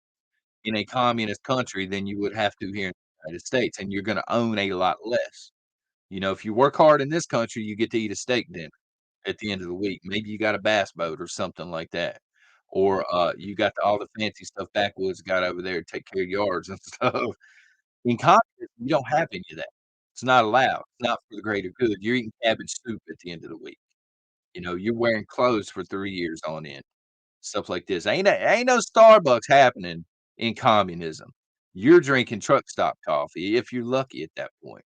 in a communist country than you would have to here in the United States, and you're gonna own a lot less. If you work hard in this country, you get to eat a steak dinner at the end of the week. Maybe you got a bass boat or something like that. Or, you got all the fancy stuff backwoods got over there to take care of yards and stuff. In communism, you don't have any of that. It's not allowed. It's not for the greater good. You're eating cabbage soup at the end of the week. You're wearing clothes for 3 years on end. Stuff like this. Ain't no Starbucks happening in communism. You're drinking truck stop coffee if you're lucky at that point.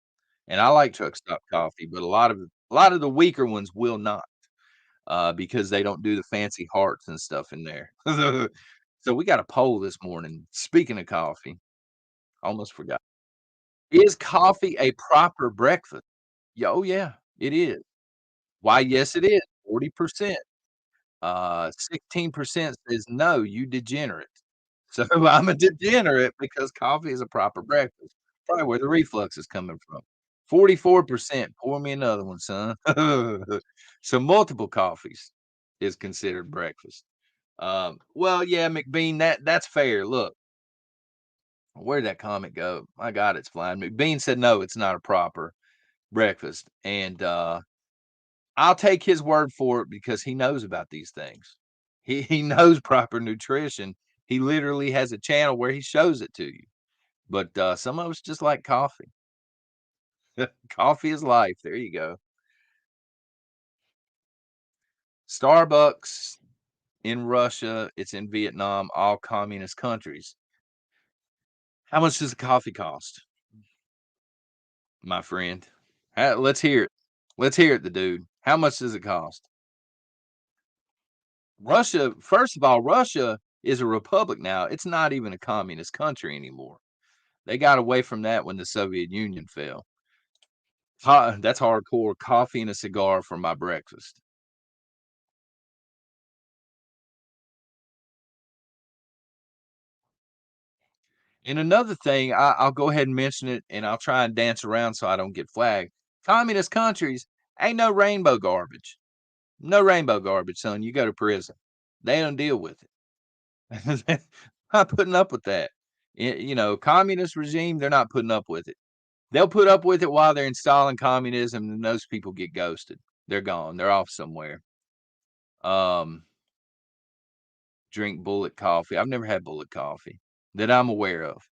And I like truck stop coffee, but a lot of the weaker ones will not, because they don't do the fancy hearts and stuff in there. So we got a poll this morning. Speaking of coffee, almost forgot. Is coffee a proper breakfast? Yeah, oh yeah, it is. Why, yes, it is. 40%. 16% says, "No, you degenerate." So, I'm a degenerate because coffee is a proper breakfast. Probably where the reflux is coming from. 44%, "Pour me another one, son." So, multiple coffees is considered breakfast. Well, yeah, McBean, that's fair. Look, where'd that comment go? My God, it's flying. McBean said no, it's not a proper breakfast. And I'll take his word for it because he knows about these things. He knows proper nutrition. He literally has a channel where he shows it to you. But some of us just like coffee. Coffee is life. There you go. Starbucks in Russia, it's in Vietnam, all communist countries. How much does a coffee cost, my friend? Let's hear it. Let's hear it, the dude. How much does it cost? Russia, first of all, Russia is a republic now. It's not even a communist country anymore. They got away from that when the Soviet Union fell. That's hardcore. Coffee and a cigar for my breakfast. And another thing, I'll go ahead and mention it, and I'll try and dance around so I don't get flagged. Communist countries ain't no rainbow garbage. No rainbow garbage, son. You go to prison. They don't deal with it. Not putting up with that. Communist regime, they're not putting up with it. They'll put up with it while they're installing communism, and those people get ghosted. They're gone. They're off somewhere. Um, Drink bullet coffee. I've never had bullet coffee that I'm aware of,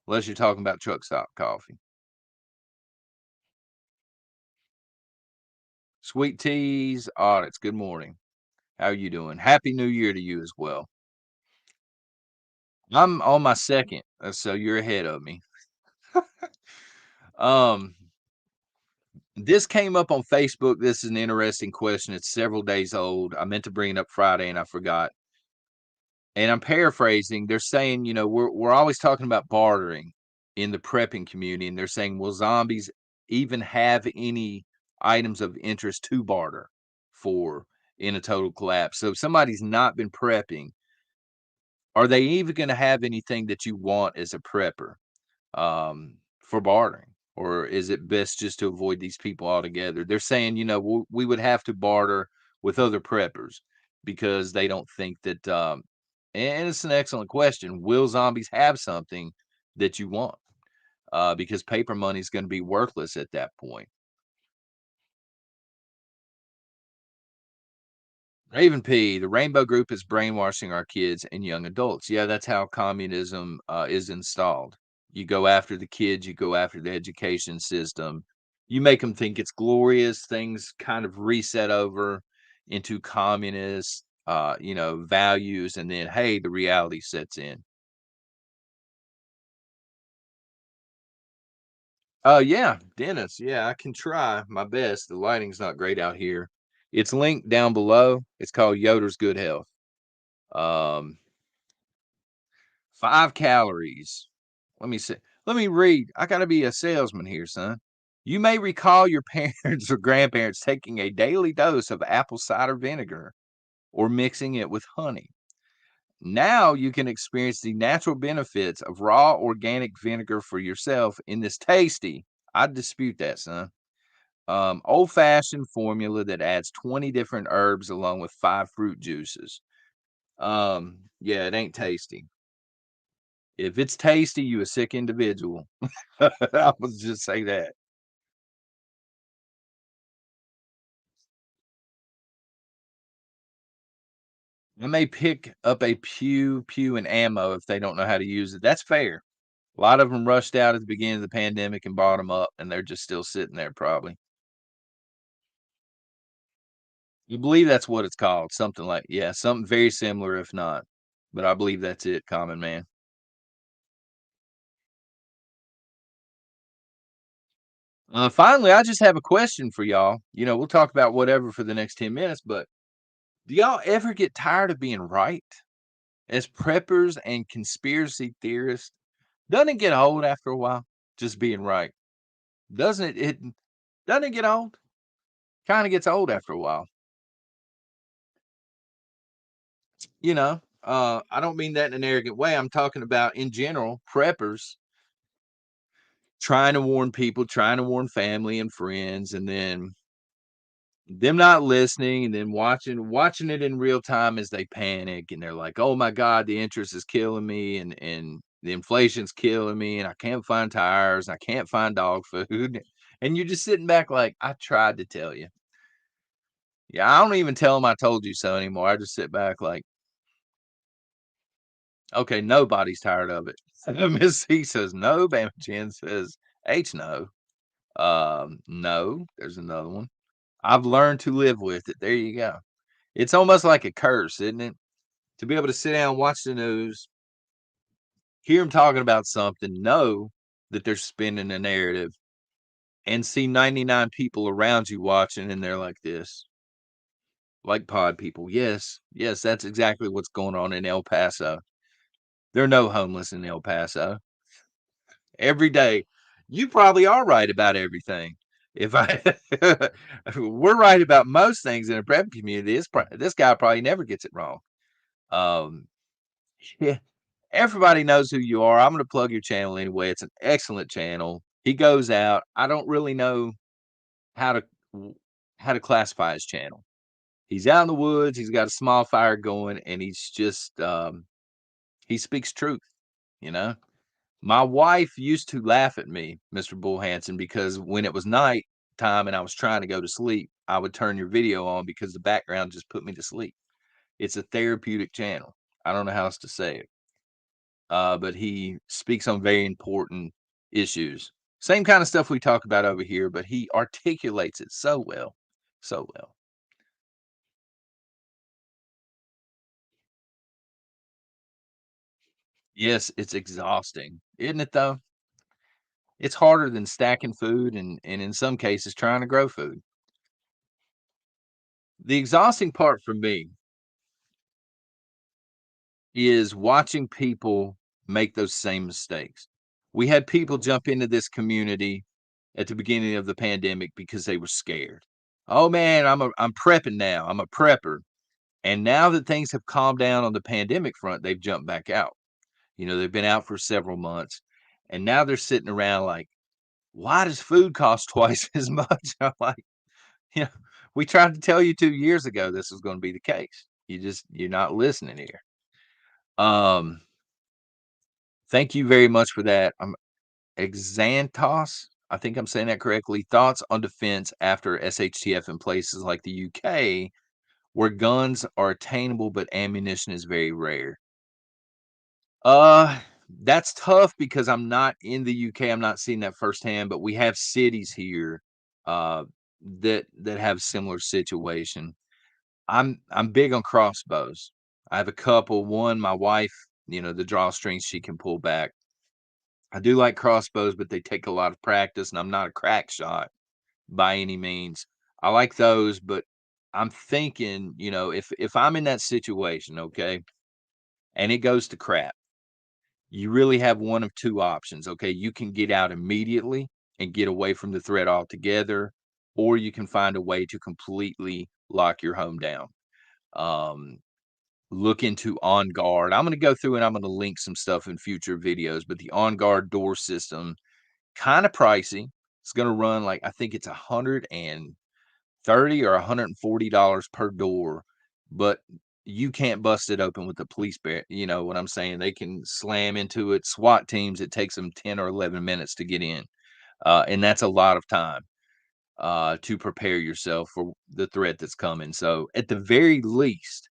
unless you're talking about truck stop coffee. Sweet teas, audits. Good morning. How are you doing? Happy New Year to you as well. I'm on my second, so you're ahead of me. Um, this came up on Facebook. This is an interesting question. It's several days old. I meant to bring it up Friday and I forgot. And I'm paraphrasing. They're saying, we're always talking about bartering in the prepping community, and they're saying, will zombies even have any items of interest to barter for in a total collapse? So if somebody's not been prepping, are they even going to have anything that you want as a prepper for bartering? Or is it best just to avoid these people altogether? They're saying, we would have to barter with other preppers because they don't think that. And it's an excellent question. Will zombies have something that you want? Because paper money is going to be worthless at that point. Raven P, the Rainbow Group is brainwashing our kids and young adults. Yeah, that's how communism is installed. You go after the kids, you go after the education system, you make them think it's glorious. Things kind of reset over into communist, values, and then hey, the reality sets in. Oh yeah, Dennis. Yeah, I can try my best. The lighting's not great out here. It's linked down below. It's called Yoder's Good Health. Um, 5 calories. Let me see. Let me read. I gotta be a salesman here, son. You may recall your parents or grandparents taking a daily dose of apple cider vinegar or mixing it with honey. Now you can experience the natural benefits of raw organic vinegar for yourself in this tasty, I dispute that, son. Old fashioned formula that adds 20 different herbs along with 5 fruit juices. Yeah, it ain't tasty. If it's tasty, you a sick individual. I would just say that. I may pick up a pew and ammo if they don't know how to use it. That's fair. A lot of them rushed out at the beginning of the pandemic and bought them up, and they're just still sitting there probably. You believe that's what it's called? Something like yeah, something very similar, if not. But I believe that's it, common man. Finally, I just have a question for y'all. We'll talk about whatever for the next 10 minutes, but do y'all ever get tired of being right? As preppers and conspiracy theorists, doesn't it get old after a while? Just being right. Doesn't it? Doesn't it get old? Kind of gets old after a while. I don't mean that in an arrogant way. I'm talking about in general, preppers trying to warn people, trying to warn family and friends, and then them not listening and then watching it in real time as they panic and they're like, "Oh my god, the interest is killing me and the inflation's killing me and I can't find tires, I can't find dog food." And you're just sitting back like, "I tried to tell you." Yeah, I don't even tell them I told you so anymore. I just sit back like, "Okay, nobody's tired of it." Miss C says, "No." Bama Chan says, "H no." No, there's another one. "I've learned to live with it." There you go. It's almost like a curse, isn't it? To be able to sit down, watch the news, hear them talking about something, know that they're spinning a narrative, and see 99 people around you watching, and they're like this, like pod people. Yes, yes, that's exactly what's going on in El Paso. There are no homeless in El Paso. Every day, you probably are right about everything. If I we're right about most things in a prep community, this guy probably never gets it wrong. Um, yeah, everybody knows who you are. I'm gonna plug your channel anyway. It's an excellent channel. He goes out. I don't really know how to w how to classify his channel. He's out in the woods, he's got a small fire going, and he's just, he speaks truth, you know? My wife used to laugh at me, Mr. Bull Hanson, because when it was night time and I was trying to go to sleep, I would turn your video on because the background just put me to sleep. It's a therapeutic channel. I don't know how else to say it. But he speaks on very important issues. Same kind of stuff we talk about over here, but he articulates it so well, so well. Yes, it's exhausting, isn't it? Though it's harder than stacking food and in some cases trying to grow food. The exhausting part for me is watching people make those same mistakes. We had people jump into this community at the beginning of the pandemic because they were scared. Oh man, I'm prepping now. I'm a prepper. And now that things have calmed down on the pandemic front, they've jumped back out. You know, they've been out for several months and now they're sitting around like, why does food cost twice as much? I'm like, you know, we tried to tell you 2 years ago this was going to be the case. You're not listening here. Um, thank you very much for that. Exantos, I think I'm saying that correctly. Thoughts on defense after SHTF in places like the UK where guns are attainable but ammunition is very rare. Uh, that's tough because I'm not in the UK. I'm not seeing that firsthand, but we have cities here uh that have similar situation. I'm big on crossbows. I have a couple. One, my wife, the drawstrings she can pull back. I do like crossbows, but they take a lot of practice, and I'm not a crack shot by any means. I like those, but I'm thinking, if I'm in that situation, okay, and it goes to crap, you really have one of two options. Okay, you can get out immediately and get away from the threat altogether, or you can find a way to completely lock your home down. Um, look into On Guard. I'm going to go through and I'm going to link some stuff in future videos, but the On Guard door system, kind of pricey. It's going to run like, I think it's 130 or $140 per door, but you can't bust it open with the police bear. You know what I'm saying? They can slam into it. SWAT teams, it takes them 10 or 11 minutes to get in. And that's a lot of time to prepare yourself for the threat that's coming. So, at the very least,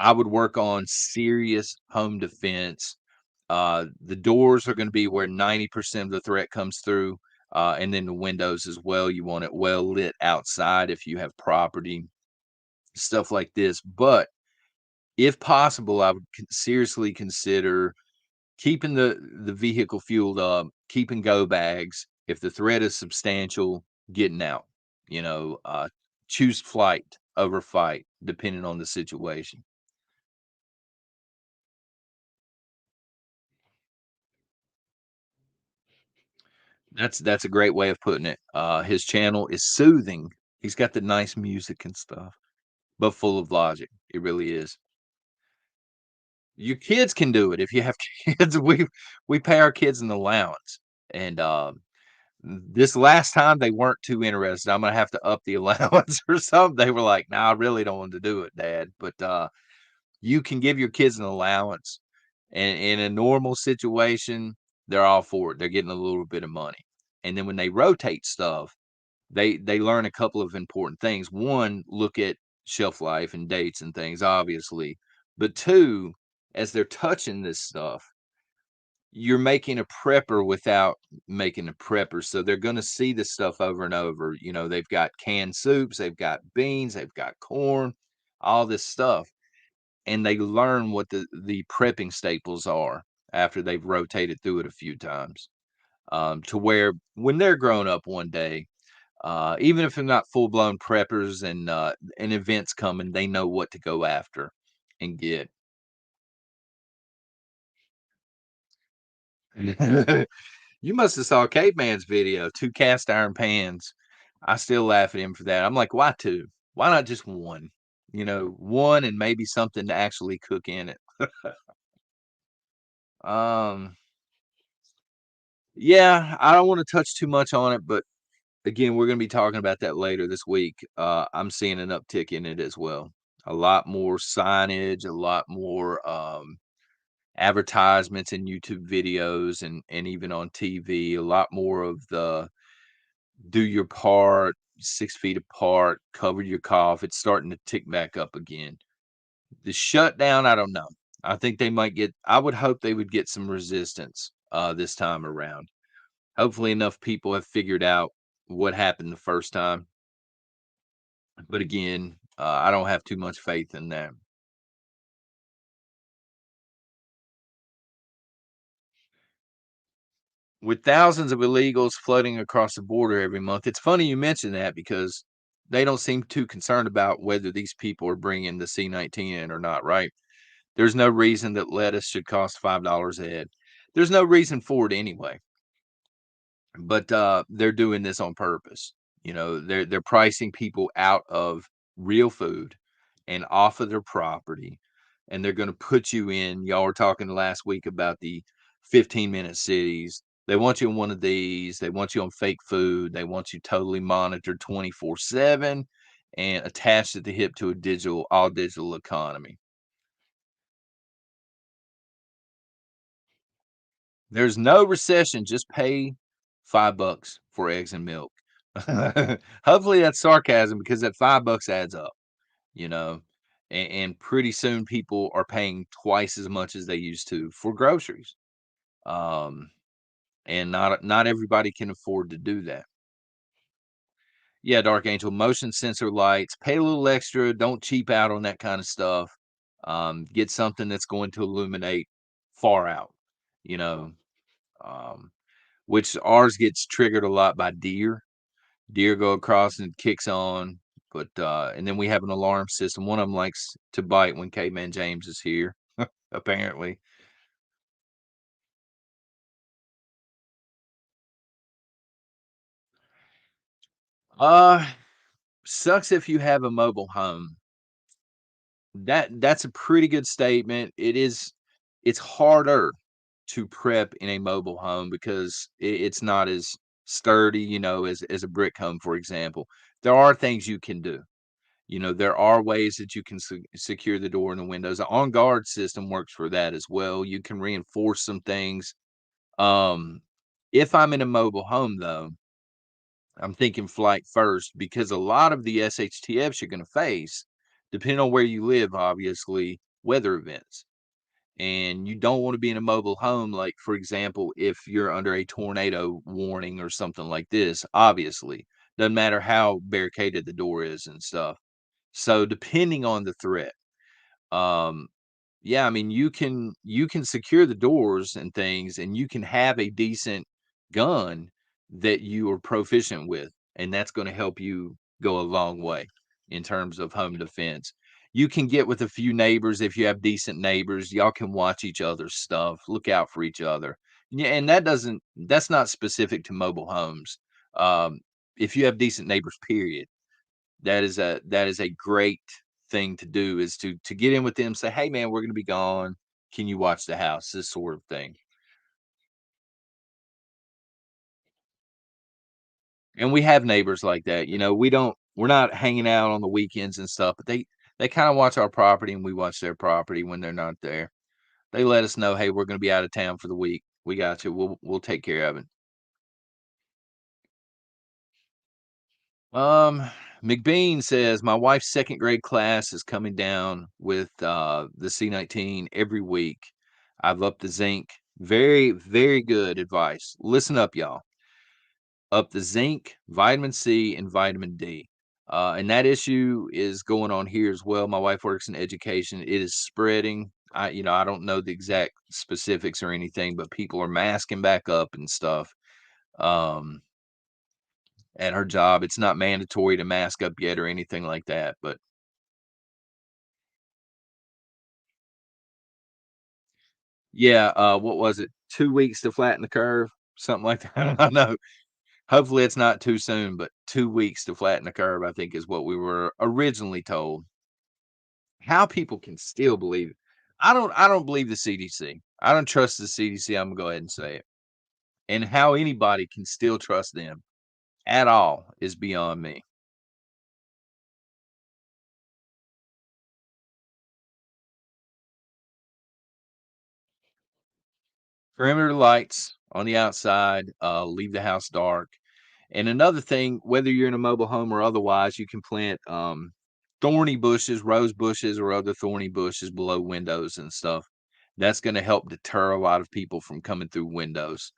I would work on serious home defense. The doors are going to be where 90% of the threat comes through. And then the windows as well. You want it well lit outside if you have property, stuff like this. But if possible, I would seriously consider keeping the vehicle fueled up, keeping go bags. If the threat is substantial, getting out. You know, uh, choose flight over fight, depending on the situation. That's a great way of putting it. His channel is soothing. He's got the nice music and stuff, but full of logic. It really is. Your kids can do it if you have kids. We pay our kids an allowance, and This last time, they weren't too interested. I'm gonna have to up the allowance or something. They were like, "Nah, I really don't want to do it, Dad." But, you can give your kids an allowance, and in a normal situation, they're all for it. They're getting a little bit of money. And then when they rotate stuff, they learn a couple of important things. One, look at shelf life and dates and things, obviously. But two, as they're touching this stuff, you're making a prepper without making a prepper. So they're going to see this stuff over and over. You know, they've got canned soups, they've got beans, they've got corn, all this stuff. And they learn what the prepping staples are after they've rotated through it a few times. To where when they're grown up one day, even if they're not full blown preppers and events coming, they know what to go after and get. You must have saw Caveman's video, 2 cast iron pans. I still laugh at him for that. I'm like, "Why 2? Why not just 1?" You know, 1 and maybe something to actually cook in it. Um, yeah, I don't wanna touch too much on it, but again, we're gonna be talking about that later this week. I'm seeing an uptick in it as well. A lot more signage, a lot more, advertisements and YouTube videos and even on TV, a lot more of the do your part, 6 feet apart, cover your cough. It's starting to tick back up again. The shutdown, I don't know. I think they might get I would hope they would get some resistance this time around. Hopefully enough people have figured out what happened the first time. But again, I don't have too much faith in that. With thousands of illegals flooding across the border every month, it's funny you mention that because they don't seem too concerned about whether these people are bringing the C-19 in or not, right? There's no reason that lettuce should cost $5 a head. There's no reason for it anyway. But, they're doing this on purpose. You know, they're pricing people out of real food and off of their property, and they're gonna put you in y'all were talking last week about the 15-minute cities. They want you in one of these, they want you on fake food, they want you totally monitored 24/7 and attached at the hip to a digital all digital economy. There's no recession, just pay $5 for eggs and milk. Hopefully that's sarcasm because that $5 adds up, you know, and pretty soon people are paying twice as much as they used to for groceries. Um, and not everybody can afford to do that. Yeah, Dark Angel, motion sensor lights, pay a little extra, don't cheap out on that kind of stuff. Get something that's going to illuminate far out, you know. Um, which ours gets triggered a lot by deer. Deer go across and it kicks on, but, and then we have an alarm system. One of them likes to bite when Caveman James is here, apparently. Uh, Sucks if you have a mobile home. That's a pretty good statement. It's harder to prep in a mobile home because it's not as sturdy, you know, as a brick home, for example. There are things you can do. You know, there are ways that you can secure the door and the windows. The on guard system works for that as well. You can reinforce some things. Um, if I'm in a mobile home, though, I'm thinking flight first because a lot of the SHTFs you're going to face, depending on where you live, obviously, weather events. And you don't want to be in a mobile home, like, for example, if you're under a tornado warning or something like this, obviously, doesn't matter how barricaded the door is and stuff. So depending on the threat, um, yeah, I mean, you can secure the doors and things, and you can have a decent gun that you are proficient with, and that's gonna help you go a long way in terms of home defense. You can get with a few neighbors if you have decent neighbors, y'all can watch each other's stuff, look out for each other. Yeah, and that's not specific to mobile homes. Um, if you have decent neighbors, period, that is a great thing to do is to get in with them, say, "Hey, man, we're gonna be gone. Can you watch the house?" This sort of thing. And we have neighbors like that, we're not hanging out on the weekends and stuff, but they kinda watch our property and we watch their property when they're not there. They let us know, "Hey, we're gonna be out of town for the week. We got you. We'll take care of it." Um, McBean says, "My wife's 2nd grade class is coming down with, the C-19 every week. I've upped the zinc." Very, very good advice. Listen up, y'all. Up the zinc, vitamin C, and vitamin D. And that issue is going on here as well. My wife works in education. It is spreading. I don't know the exact specifics or anything, but people are masking back up and stuff. Um, at her job, it's not mandatory to mask up yet or anything like that. But yeah, what was it? 2 weeks to flatten the curve, something like that. I don't know. Hopefully, it's not too soon, but 2 weeks to flatten the curve, I think, is what we were originally told. How people can still believe it. I don't believe the CDC. I don't trust the CDC, Imma go ahead and say it. And how anybody can still trust them at all is beyond me. Perimeter lights on the outside, leave the house dark. And another thing, whether you're in a mobile home or otherwise, you can plant, thorny bushes, rose bushes, or other thorny bushes below windows and stuff. That's gonna help deter a lot of people from coming through windows.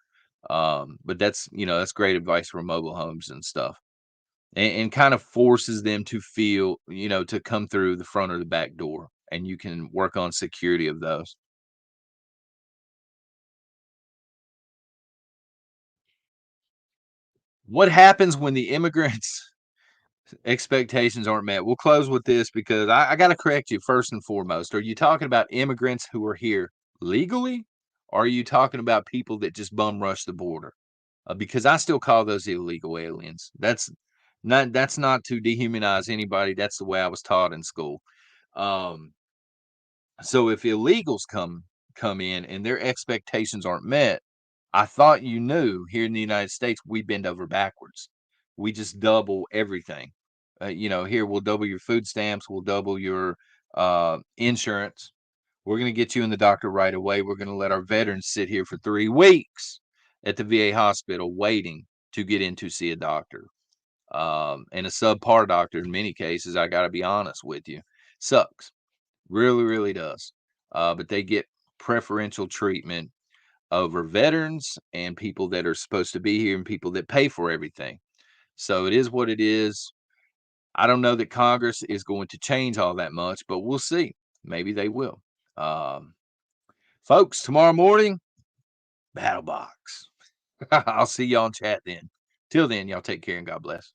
But that's great advice for mobile homes and stuff. And kind of forces them to feel, to come through the front or the back door, and you can work on security of those. What happens when the immigrants' expectations aren't met? We'll close with this because I got to correct you first and foremost. Are you talking about immigrants who are here legally? Or are you talking about people that just bum rush the border? Because I still call those illegal aliens. That's not to dehumanize anybody. That's the way I was taught in school. Um, so if illegals come in and their expectations aren't met, I thought you knew here in the United States we bend over backwards. We just double everything. Here we'll double your food stamps, we'll double your insurance. We're going to get you in the doctor right away. We're going to let our veterans sit here for 3 weeks at the VA hospital waiting to get in to see a doctor. And a subpar doctor in many cases, I got to be honest with you, sucks. Really, really does. But they get preferential treatment over veterans and people that are supposed to be here and people that pay for everything. So it is what it is. I don't know that Congress is going to change all that much, but we'll see. Maybe they will. Um, Folks, tomorrow morning, battle box. I'll see y'all in chat then. Till then, y'all take care and God bless.